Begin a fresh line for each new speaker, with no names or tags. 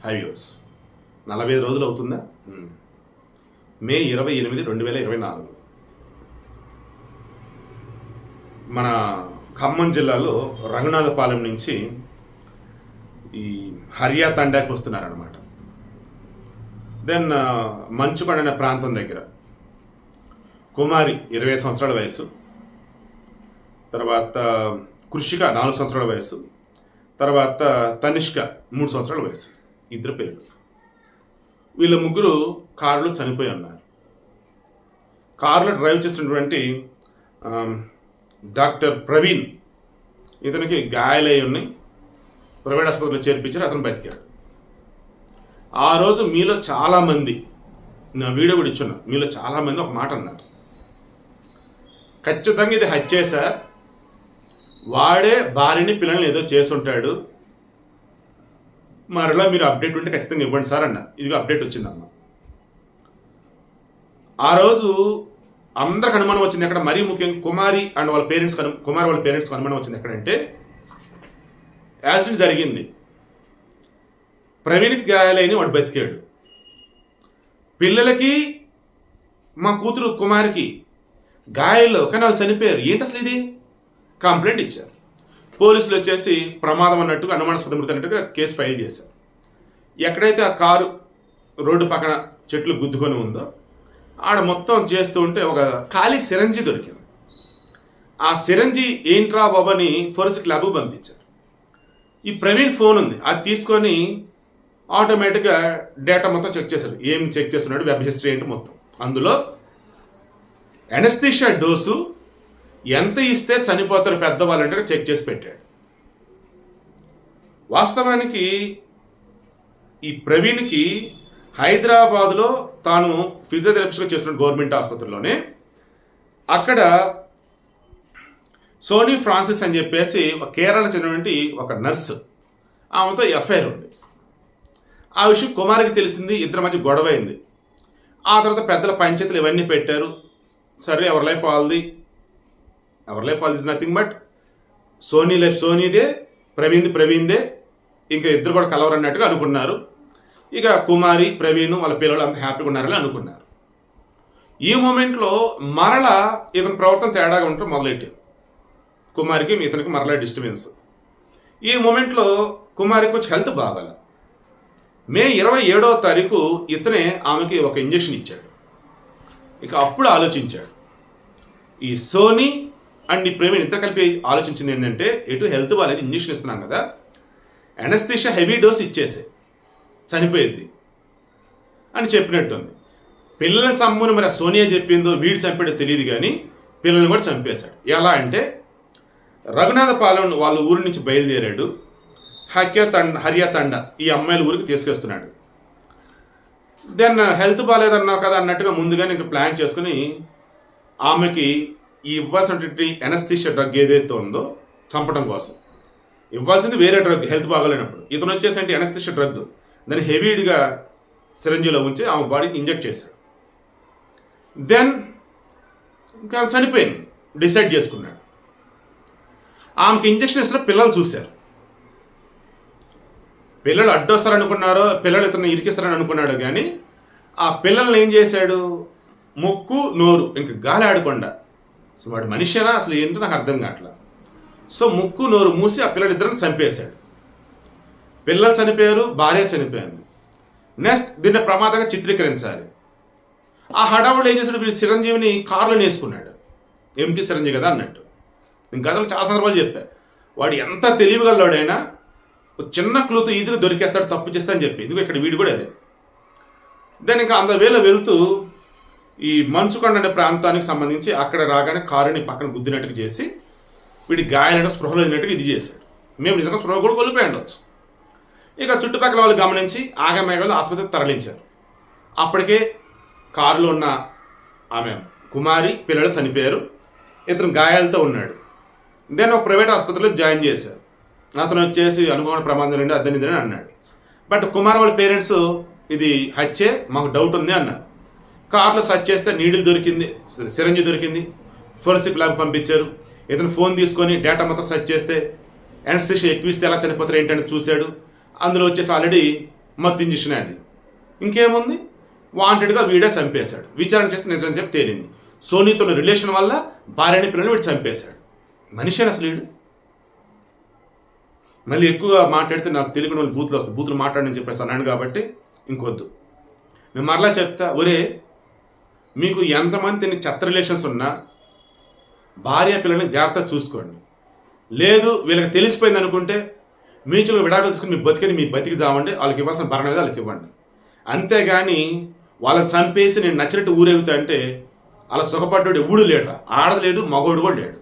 హైవ్యూర్స్ 45 రోజులు అవుతుందా? మే 28, 2024 మన ఖమ్మం జిల్లాలో రఘునాథపాలెం నుంచి ఈ హరియా తండాకి వస్తున్నారనమాట. దెన్ మంచుకొండ అనే ప్రాంతం దగ్గర కుమారి 20 సంవత్సరాల వయసు, తర్వాత కృషిక 4 సంవత్సరాల వయసు, తర్వాత తనిష్క 3 సంవత్సరాల వయసు, ఇద్దరు పిల్లలు. వీళ్ళ ముగ్గురు కారులో చనిపోయి ఉన్నారు. కారులో డ్రైవ్ చేసినటువంటి డాక్టర్ ప్రవీణ్, ఇతనికి గాయాలై ఉన్నాయి, ప్రైవేట్ ఆసుపత్రిలో చేర్పించారు, అతను బతికాడు. ఆ రోజు మీలో చాలామంది, నా వీడియో కూడా ఇచ్చున్నా, మీలో చాలామంది ఒక మాట అన్నారు, ఖచ్చితంగా ఇది హత్యే సార్, వాడే భార్యని పిల్లల్ని ఏదో చేసుంటాడు, మరలా మీరు అప్డేట్ ఉంటే ఖచ్చితంగా ఇవ్వండి సార్ అన్న. ఇదిగో అప్డేట్ వచ్చిందమ్మా. ఆ రోజు అందరికి అనుమానం వచ్చింది ఎక్కడ, మరీ ముఖ్యంగా కుమారి అండ్ వాళ్ళ పేరెంట్స్, కుమారి వాళ్ళ పేరెంట్స్కి అనుమానం వచ్చింది ఎక్కడంటే, యాక్సిడెంట్ జరిగింది, ప్రవీణ్కి గాయాలైన వాడు బతికాడు, పిల్లలకి మా కూతురు కుమారికి గాయాల్లో కానీ వాళ్ళు చనిపోయారు, ఏంటి అసలు ఇది? కంప్లైంట్ ఇచ్చారు. పోలీసులు వచ్చేసి ప్రమాదం అన్నట్టుగా, అనుమానాస్పద మృతి అన్నట్టుగా కేసు ఫైల్ చేశారు. ఎక్కడైతే ఆ కారు రోడ్డు పక్కన చెట్లు గుద్దుకొని ఉందో ఆడ మొత్తం చేస్తూ ఉంటే ఒక ఖాళీ సిరంజి దొరికింది. ఆ సిరంజి ఏంట్రా బాబని ఫోరెన్సిక్ ల్యాబ్కు పంపించారు. ఈ ప్రవీణ్ ఫోన్ ఉంది, అది తీసుకొని ఆటోమేటిక్గా డేటా మొత్తం చెక్ చేశారు. ఏం చెక్ చేస్తున్నాడు, వెబ్ హిస్టరీ ఏంటి మొత్తం. అందులో ఎనస్థీషియా డోసు ఎంత ఇస్తే చనిపోతారు పెద్దవాళ్ళంటే చెక్ చేసి పెట్టాడు. వాస్తవానికి ఈ ప్రవీణ్కి హైదరాబాద్లో తాను ఫిజియోథెరపిస్ట్గా చేస్తున్న గవర్నమెంట్ ఆసుపత్రిలోనే, అక్కడ సోనీ ఫ్రాన్సిస్ అని చెప్పేసి కేరళకు చెందినటువంటి ఒక నర్సు, ఆమెతో ఎఫ్ఐఆర్ ఉంది. ఆ విషయం కుమారికి తెలిసింది, ఇద్దరి మధ్య గొడవ అయింది. ఆ తర్వాత పెద్దల పంచాయతీలు ఇవన్నీ పెట్టారు. సరే, ఎవరి life all is nothing but Soni life సోనీదే, ప్రవీణ్దే, ఇంకా ఇద్దరు కూడా కలవరు అన్నట్టుగా అనుకున్నారు. ఇక కుమారి, ప్రవీణ్ వాళ్ళ పిల్లలు అంత హ్యాపీగా ఉన్నారని అనుకున్నారు. ఈ మూమెంట్లో మరలా ఇతని ప్రవర్తన తేడాగా ఉంటూ మొదలెట్టారు. కుమారికి ఇతనికి మరలా డిస్టర్బెన్స్. ఈ మూమెంట్లో కుమారికి కొంచెం హెల్త్ బాగాల. మే 27వ తారీఖు ఇతనే ఆమెకి ఒక ఇంజెక్షన్ ఇచ్చాడు. ఇక అప్పుడు ఆలోచించాడు, ఈ సోనీ అండ్ ఈ ప్రవీణ్ ఇద్దరు కలిపి ఆలోచించింది ఏంటంటే, ఎటు హెల్త్ బాగాలేదు, ఇంజెక్షన్ ఇస్తున్నాం కదా, ఎనస్థీషియా హెవీ డోస్ ఇచ్చేసే చనిపోయేది అని చెప్పినట్టుంది. పిల్లల్ని చంపని మరి సోనియా చెప్పిందో వీడు చంపాడో తెలియదు, కానీ పిల్లల్ని కూడా చంపేశాడు. ఎలా అంటే, రఘునాథపాలెం వాళ్ళ ఊరి నుంచి బయలుదేరాడు, హరియా తండ ఈ అమ్మాయిల ఊరికి తీసుకొస్తున్నాడు. దెన్ హెల్త్ బాగాలేదన్నావు కదా అన్నట్టుగా ముందుగానే ఇంకా ప్లాన్ చేసుకుని ఆమెకి ఈ ఇవ్వాల్సినటువంటి ఎనస్థీషియా డ్రగ్ ఏదైతే ఉందో చంపడం కోసం ఇవ్వాల్సింది వేరే డ్రగ్, హెల్త్ బాగాలేనప్పుడు. ఇతను వచ్చేసి ఎనస్థీషియా డ్రగ్ దాన్ని హెవీగా సిరంజిలో ఉంచి ఆమె బాడీకి ఇంజెక్ట్ చేశాడు. దెన్ ఇంకా చనిపోయింది డిసైడ్ చేసుకున్నాడు. ఆమెకి ఇంజెక్షన్ ఇస్తున్న పిల్లలు చూశారు. పిల్లలు అడ్డొస్తారనుకున్నారో, పిల్లలు ఇతను ఇరికిస్తారని అనుకున్నాడు, కానీ ఆ పిల్లల్ని ఏం చేశాడు, ముక్కు నోరు ఇంకా గాలి ఆడకుండా, అసలు వాడు మనిషినా అసలు ఏంటో నాకు అర్థం కావట్లా. సో ముక్కు నోరు మూసి ఆ పిల్లలిద్దరిని చంపేశాడు. పిల్లలు చనిపోయారు, భార్య చనిపోయింది. నెక్స్ట్ దీన్ని ప్రమాదంగా చిత్రీకరించాలి. ఆ హడావుడు ఏం చేశాడు, వీడు చిరంజీవిని కారులో వేసుకున్నాడు, ఎంటీ చిరంజీవి కదా అన్నట్టు. నేను గతంలో చాలా సందర్భాలు చెప్పా, వాడు ఎంత తెలివిగలవాడైనా చిన్న క్లూతో ఈజీగా దొరికేస్తాడు తప్పు చేస్తా అని చెప్పి. ఇదిగో ఇక్కడ వీడు కూడా అదే. దాని ఇంకా అంత వేళ వెళ్తూ ఈ మంచుకొండ అనే ప్రాంతానికి సంబంధించి అక్కడ రాగానే కారుని పక్కన గుద్దినట్టుగా చేసి వీడి గాయాలైన స్పృహలో అయినట్టుగా ఇది చేశాడు. మేము నిజంగా స్పృహ కూడా కోల్పోయి ఉండొచ్చు. ఇక చుట్టుపక్కల వాళ్ళు గమనించి ఆగమేఘాలు ఆసుపత్రికి తరలించారు. అప్పటికే కారులో ఉన్న ఆమె కుమారి, పిల్లలు చనిపోయారు, ఇతను గాయాలతో ఉన్నాడు. దెన్ ఒక ప్రైవేట్ ఆసుపత్రిలో జాయిన్ చేశారు. అతను వచ్చేసి అనుకోని ప్రమాదం నుండి అద్దనిదని అన్నాడు. బట్ కుమార్ వాళ్ళ పేరెంట్స్ ఇది హత్యే, మాకు డౌట్ ఉంది అన్నారు. కార్లో సర్చ్ చేస్తే నీడిల్ దొరికింది, సిరంజి దొరికింది, ఫోరెన్సిక్ ల్యాబ్ పంపించారు. ఇతను ఫోన్ తీసుకొని డేటా మొత్తం సర్చ్ చేస్తే ఎనస్థీషియా ఎక్కువ ఇస్తే ఎలా చనిపోతారు ఏంటని చూశాడు. అందులో వచ్చేసి ఆల్రెడీ మత్తు ఇంజక్షన్ అది. ఇంకేముంది, వాంటెడ్గా వీడే చంపేశాడు. విచారణ చేస్తే నిజం చెప్పి తేలింది. సోనీతో రిలేషన్ వల్ల భార్యని పిల్లల్ని వీడు చంపేశాడు. మనిషేనా అసలు వీడు? మళ్ళీ ఎక్కువ మాట్లాడితే నాకు తెలియకుండా వాళ్ళు బూతులు వస్తాయి. బూతులు మాట్లాడని చెప్పేసి అన్నాను కాబట్టి ఇంకొద్దు. నేను మరలా చెప్తా, ఒరే మీకు ఎంతమంది చెత్త రిలేషన్స్ ఉన్నా భార్య పిల్లల్ని జాగ్రత్తగా చూసుకోండి. లేదు వీళ్ళకి తెలిసిపోయింది అనుకుంటే మ్యూచువల్గా విడాకులు తీసుకుని మీ బతికేది మీ బతికి చావండి, వాళ్ళకి ఇవ్వాల్సిన భరణ మీద వాళ్ళకి ఇవ్వండి. అంతేగాని వాళ్ళని చంపేసి నేను నచ్చినట్టు ఊరేగుతా అంటే అలా సుఖపడ్డాడు ఎవడు లేడురా. ఆడలేడు, మగోడు కూడా లేడు.